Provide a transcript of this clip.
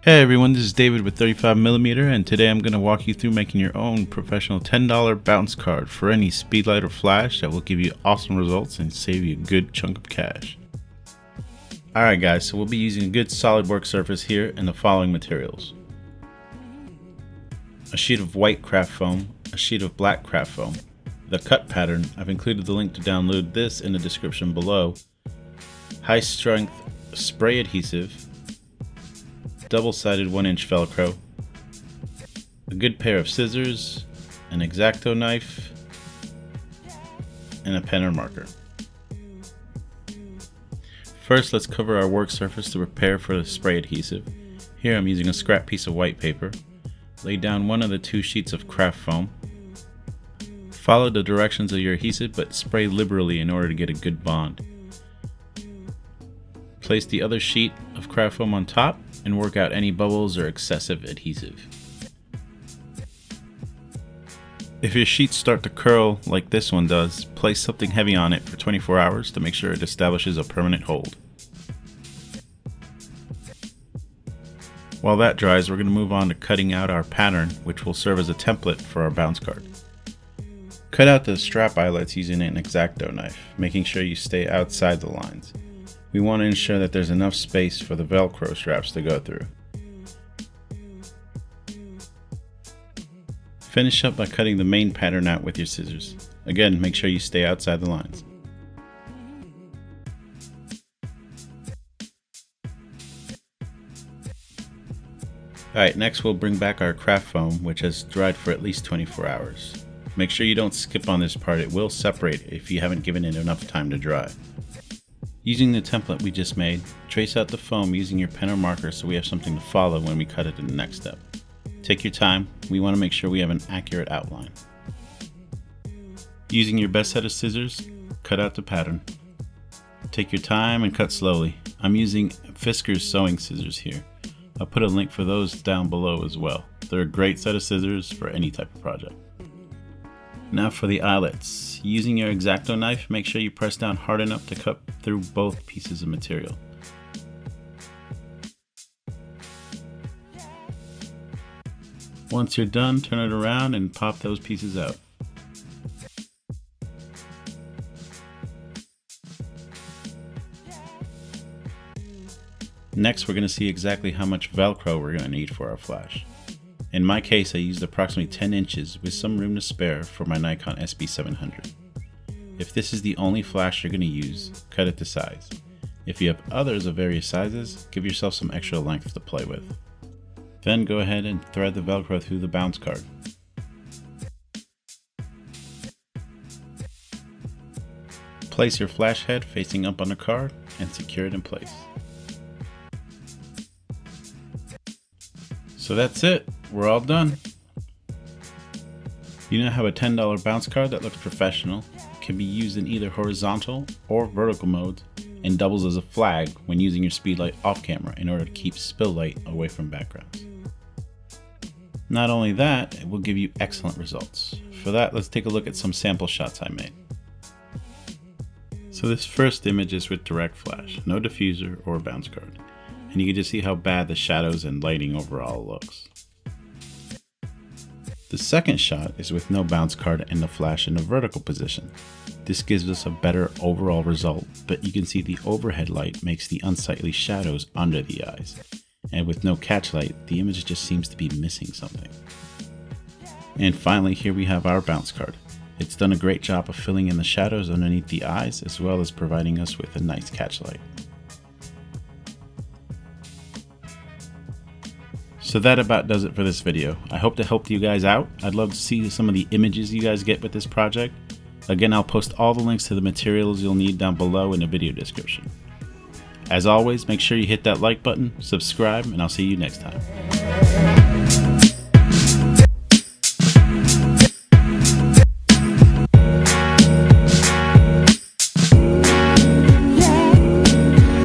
Hey everyone, this is David with 35mm, and today I'm going to walk you through making your own professional $10 bounce card for any speedlight or flash that will give you awesome results and save you a good chunk of cash. Alright guys, so we'll be using a good solid work surface here and the following materials. A sheet of white craft foam, a sheet of black craft foam, the cut pattern. I've included the link to download this in the description below, high strength spray adhesive, double-sided 1-inch Velcro, a good pair of scissors, an X-Acto knife, and a pen or marker. First, let's cover our work surface to prepare for the spray adhesive. Here I'm using a scrap piece of white paper. Lay down one of the two sheets of craft foam. Follow the directions of your adhesive, but spray liberally in order to get a good bond. Place the other sheet of craft foam on top and work out any bubbles or excessive adhesive. If your sheets start to curl like this one does, place something heavy on it for 24 hours to make sure it establishes a permanent hold. While that dries, we're going to move on to cutting out our pattern, which will serve as a template for our bounce card. Cut out the strap eyelets using an X-Acto knife, making sure you stay outside the lines. We want to ensure that there's enough space for the Velcro straps to go through. Finish up by cutting the main pattern out with your scissors. Again, make sure you stay outside the lines. Alright, next we'll bring back our craft foam, which has dried for at least 24 hours. Make sure you don't skip on this part, it will separate if you haven't given it enough time to dry. Using the template we just made, trace out the foam using your pen or marker so we have something to follow when we cut it in the next step. Take your time, we want to make sure we have an accurate outline. Using your best set of scissors, cut out the pattern. Take your time and cut slowly. I'm using Fiskars sewing scissors here. I'll put a link for those down below as well. They're a great set of scissors for any type of project. Now for the eyelets. Using your X-Acto knife, make sure you press down hard enough to cut through both pieces of material. Once you're done, turn it around and pop those pieces out. Next, we're going to see exactly how much Velcro we're going to need for our flash. In my case, I used approximately 10 inches with some room to spare for my Nikon SB700. If this is the only flash you're going to use, cut it to size. If you have others of various sizes, give yourself some extra length to play with. Then go ahead and thread the Velcro through the bounce card. Place your flash head facing up on the card and secure it in place. So that's it, we're all done. You now have a $10 bounce card that looks professional, can be used in either horizontal or vertical modes, and doubles as a flag when using your speedlight off camera in order to keep spill light away from backgrounds. Not only that, it will give you excellent results. For that, let's take a look at some sample shots I made. So this first image is with direct flash, no diffuser or bounce card. And you can just see how bad the shadows and lighting overall looks. The second shot is with no bounce card and the flash in the vertical position. This gives us a better overall result, but you can see the overhead light makes the unsightly shadows under the eyes. And with no catch light, the image just seems to be missing something. And finally, here we have our bounce card. It's done a great job of filling in the shadows underneath the eyes, as well as providing us with a nice catch light. So that about does it for this video. I hope to help you guys out. I'd love to see some of the images you guys get with this project. Again, I'll post all the links to the materials you'll need down below in the video description. As always, make sure you hit that like button, subscribe, and I'll see you next time.